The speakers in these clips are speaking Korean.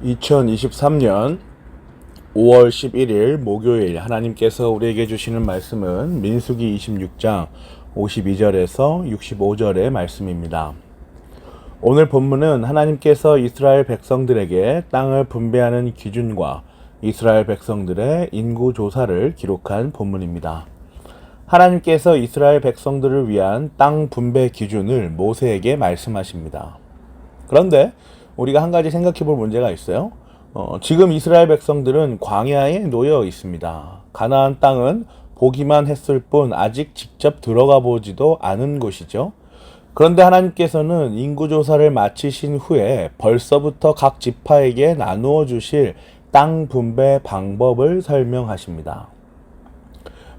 2023년 5월 11일 목요일 하나님께서 우리에게 주시는 말씀은 민수기 26장 52절에서 65절의 말씀입니다. 오늘 본문은 하나님께서 이스라엘 백성들에게 땅을 분배하는 기준과 이스라엘 백성들의 인구 조사를 기록한 본문입니다. 하나님께서 이스라엘 백성들을 위한 땅 분배 기준을 모세에게 말씀하십니다. 그런데 우리가 한 가지 생각해 볼 문제가 있어요. 지금 이스라엘 백성들은 광야에 놓여 있습니다. 가나안 땅은 보기만 했을 뿐 아직 직접 들어가 보지도 않은 곳이죠. 그런데 하나님께서는 인구조사를 마치신 후에 벌써부터 각 지파에게 나누어 주실 땅 분배 방법을 설명하십니다.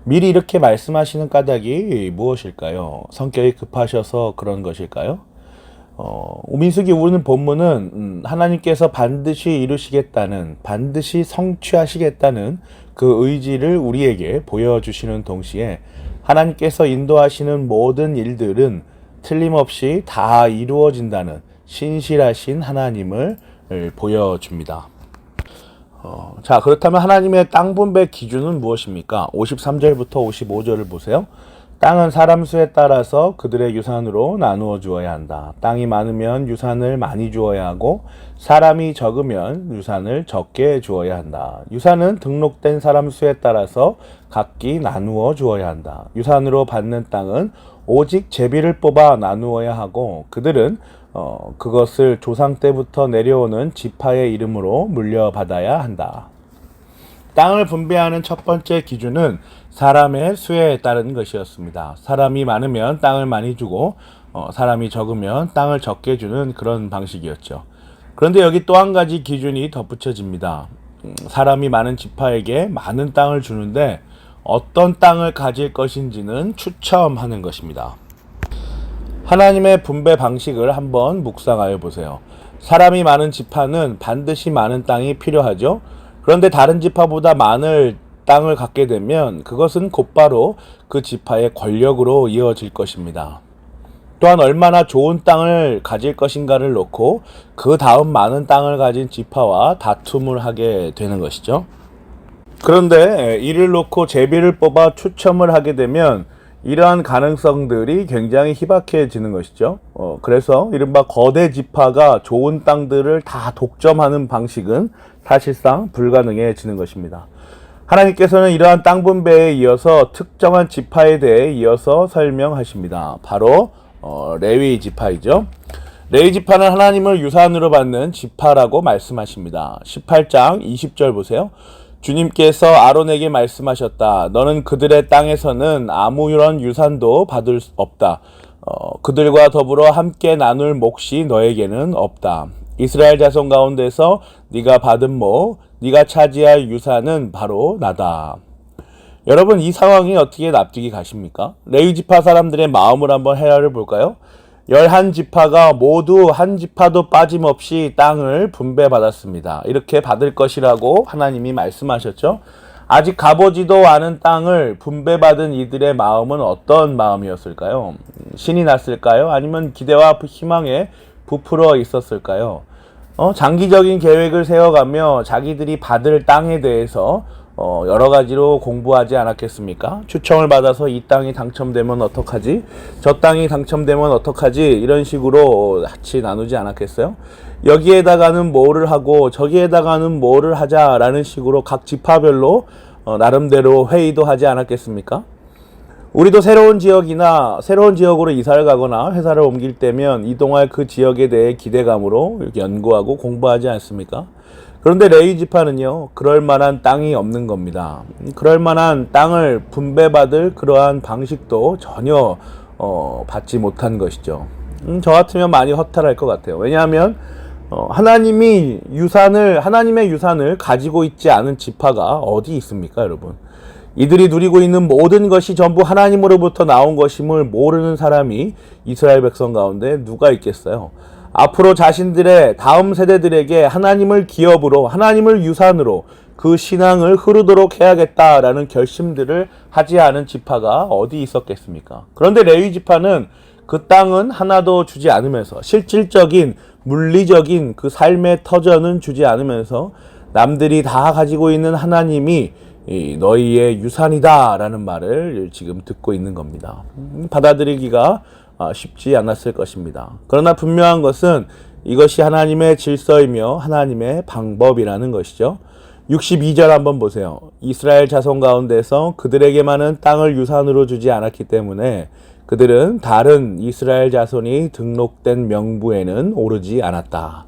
미리 이렇게 말씀하시는 까닭이 무엇일까요? 성격이 급하셔서 그런 것일까요? 민수기 오늘 본문은 하나님께서 반드시 이루시겠다는, 반드시 성취하시겠다는 그 의지를 우리에게 보여주시는 동시에 하나님께서 인도하시는 모든 일들은 틀림없이 다 이루어진다는 신실하신 하나님을 보여줍니다. 자, 그렇다면 하나님의 땅 분배 기준은 무엇입니까? 53절부터 55절을 보세요. 땅은 사람 수에 따라서 그들의 유산으로 나누어 주어야 한다. 땅이 많으면 유산을 많이 주어야 하고 사람이 적으면 유산을 적게 주어야 한다. 유산은 등록된 사람 수에 따라서 각기 나누어 주어야 한다. 유산으로 받는 땅은 오직 제비를 뽑아 나누어야 하고 그들은 그것을 조상 때부터 내려오는 지파의 이름으로 물려받아야 한다. 땅을 분배하는 첫 번째 기준은 사람의 수에 따른 것이었습니다. 사람이 많으면 땅을 많이 주고 사람이 적으면 땅을 적게 주는 그런 방식이었죠. 그런데 여기 또 한 가지 기준이 덧붙여집니다. 사람이 많은 지파에게 많은 땅을 주는데 어떤 땅을 가질 것인지는 추첨하는 것입니다. 하나님의 분배 방식을 한번 묵상하여 보세요. 사람이 많은 지파는 반드시 많은 땅이 필요하죠. 그런데 다른 지파보다 많은 땅을 갖게 되면 그것은 곧바로 그 지파의 권력으로 이어질 것입니다. 또한 얼마나 좋은 땅을 가질 것인가를 놓고 그 다음 많은 땅을 가진 지파와 다툼을 하게 되는 것이죠. 그런데 이를 놓고 제비를 뽑아 추첨을 하게 되면 이러한 가능성들이 굉장히 희박해지는 것이죠. 그래서 이른바 거대 지파가 좋은 땅들을 다 독점하는 방식은 사실상 불가능해지는 것입니다. 하나님께서는 이러한 땅 분배에 이어서 특정한 지파에 대해 이어서 설명하십니다. 바로 레위 지파이죠. 레위 지파는 하나님을 유산으로 받는 지파라고 말씀하십니다. 18장 20절 보세요. 주님께서 아론에게 말씀하셨다. 너는 그들의 땅에서는 아무런 유산도 받을 수 없다. 그들과 더불어 함께 나눌 몫이 너에게는 없다. 이스라엘 자손 가운데서 네가 받은 몫, 네가 차지할 유산은 바로 나다. 여러분, 이 상황이 어떻게 납득이 가십니까? 레위 지파 사람들의 마음을 한번 헤아려 볼까요? 11지파가 모두 한 지파도 빠짐없이 땅을 분배받았습니다. 이렇게 받을 것이라고 하나님이 말씀하셨죠. 아직 가보지도 않은 땅을 분배받은 이들의 마음은 어떤 마음이었을까요? 신이 났을까요? 아니면 기대와 희망에 부풀어 있었을까요? 장기적인 계획을 세워가며 자기들이 받을 땅에 대해서 여러 가지로 공부하지 않았겠습니까? 추첨을 받아서 이 땅이 당첨되면 어떡하지? 저 땅이 당첨되면 어떡하지? 이런 식으로 같이 나누지 않았겠어요? 여기에다가는 뭐를 하고 저기에다가는 뭐를 하자라는 식으로 각 지파별로 나름대로 회의도 하지 않았겠습니까? 우리도 새로운 지역이나 새로운 지역으로 이사를 가거나 회사를 옮길 때면 이동할 그 지역에 대해 기대감으로 이렇게 연구하고 공부하지 않습니까? 그런데 레위 지파는요, 그럴 만한 땅이 없는 겁니다. 그럴 만한 땅을 분배받을 그러한 방식도 전혀 받지 못한 것이죠. 저 같으면 많이 허탈할 것 같아요. 왜냐하면 하나님의 유산을 가지고 있지 않은 지파가 어디 있습니까, 여러분? 이들이 누리고 있는 모든 것이 전부 하나님으로부터 나온 것임을 모르는 사람이 이스라엘 백성 가운데 누가 있겠어요? 앞으로 자신들의 다음 세대들에게 하나님을 기업으로, 하나님을 유산으로 그 신앙을 흐르도록 해야겠다라는 결심들을 하지 않은 지파가 어디 있었겠습니까? 그런데 레위 지파는 그 땅은 하나도 주지 않으면서 실질적인 물리적인 그 삶의 터전은 주지 않으면서 남들이 다 가지고 있는 하나님이 너희의 유산이다라는 말을 지금 듣고 있는 겁니다. 받아들이기가 쉽지 않았을 것입니다. 그러나 분명한 것은 이것이 하나님의 질서이며 하나님의 방법이라는 것이죠. 62절 한번 보세요. 이스라엘 자손 가운데서 그들에게만은 땅을 유산으로 주지 않았기 때문에 그들은 다른 이스라엘 자손이 등록된 명부에는 오르지 않았다.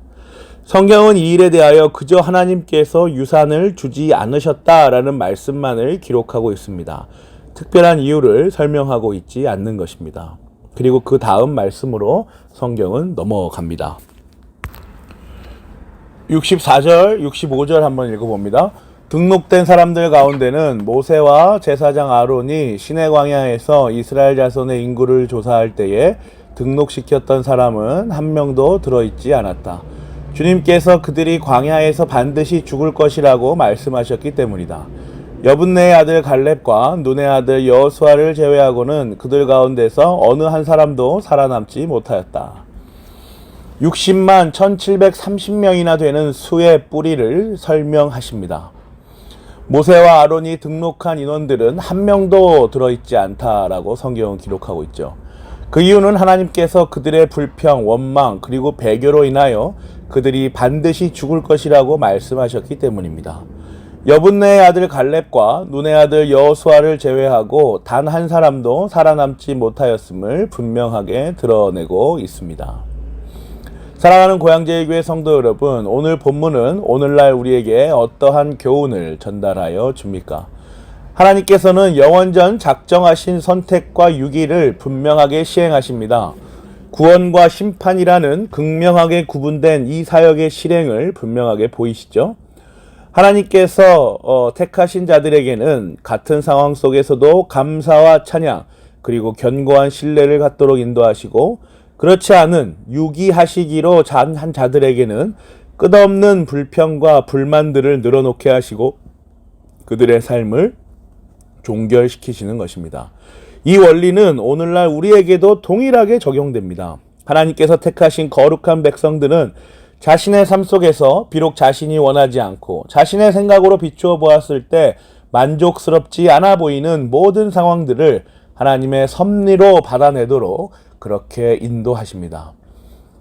성경은 이 일에 대하여 그저 하나님께서 유산을 주지 않으셨다라는 말씀만을 기록하고 있습니다. 특별한 이유를 설명하고 있지 않는 것입니다. 그리고 그 다음 말씀으로 성경은 넘어갑니다. 64절, 65절 한번 읽어봅니다. 등록된 사람들 가운데는 모세와 제사장 아론이 시내 광야에서 이스라엘 자손의 인구를 조사할 때에 등록시켰던 사람은 한 명도 들어있지 않았다. 주님께서 그들이 광야에서 반드시 죽을 것이라고 말씀하셨기 때문이다. 여분네의 아들 갈렙과 눈의 아들 여호수아를 제외하고는 그들 가운데서 어느 한 사람도 살아남지 못하였다. 60만 1730명이나 되는 수의 뿌리를 설명하십니다. 모세와 아론이 등록한 인원들은 한 명도 들어있지 않다라고 성경은 기록하고 있죠. 그 이유는 하나님께서 그들의 불평, 원망, 그리고 배교로 인하여 그들이 반드시 죽을 것이라고 말씀하셨기 때문입니다. 여분네의 아들 갈렙과 눈의 아들 여호수아를 제외하고 단 한 사람도 살아남지 못하였음을 분명하게 드러내고 있습니다. 사랑하는 고향제일교회 성도 여러분, 오늘 본문은 오늘날 우리에게 어떠한 교훈을 전달하여 줍니까? 하나님께서는 영원전 작정하신 선택과 유기를 분명하게 시행하십니다. 구원과 심판이라는 극명하게 구분된 이 사역의 실행을 분명하게 보이시죠? 하나님께서 택하신 자들에게는 같은 상황 속에서도 감사와 찬양, 그리고 견고한 신뢰를 갖도록 인도하시고, 그렇지 않은 유기하시기로 한 자들에게는 끝없는 불평과 불만들을 늘어놓게 하시고 그들의 삶을 종결시키시는 것입니다. 이 원리는 오늘날 우리에게도 동일하게 적용됩니다. 하나님께서 택하신 거룩한 백성들은 자신의 삶 속에서 비록 자신이 원하지 않고 자신의 생각으로 비추어 보았을 때 만족스럽지 않아 보이는 모든 상황들을 하나님의 섭리로 받아내도록 그렇게 인도하십니다.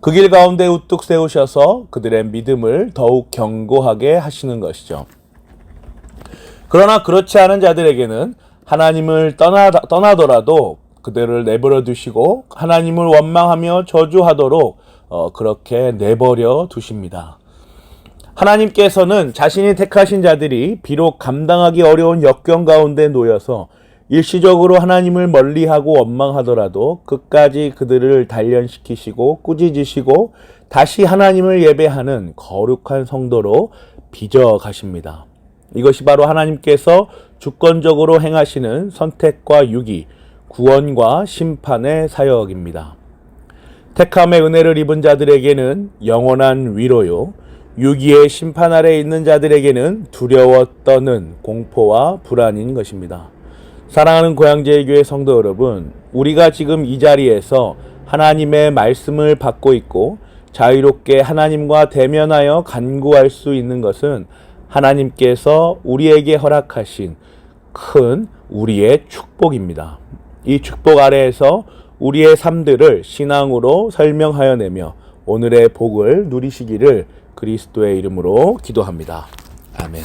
그 길 가운데 우뚝 세우셔서 그들의 믿음을 더욱 견고하게 하시는 것이죠. 그러나 그렇지 않은 자들에게는 하나님을 떠나더라도 그들을 내버려 두시고 하나님을 원망하며 저주하도록 그렇게 내버려 두십니다. 하나님께서는 자신이 택하신 자들이 비록 감당하기 어려운 역경 가운데 놓여서 일시적으로 하나님을 멀리하고 원망하더라도 끝까지 그들을 단련시키시고 꾸짖으시고 다시 하나님을 예배하는 거룩한 성도로 빚어 가십니다. 이것이 바로 하나님께서 주권적으로 행하시는 선택과 유기, 구원과 심판의 사역입니다. 택함의 은혜를 입은 자들에게는 영원한 위로요, 유기의 심판 아래 있는 자들에게는 두려워 떠는 공포와 불안인 것입니다. 사랑하는 고향제일교회 성도 여러분, 우리가 지금 이 자리에서 하나님의 말씀을 받고 있고 자유롭게 하나님과 대면하여 간구할 수 있는 것은 하나님께서 우리에게 허락하신 큰 우리의 축복입니다. 이 축복 아래에서 우리의 삶들을 신앙으로 설명하여 내며 오늘의 복을 누리시기를 그리스도의 이름으로 기도합니다. 아멘.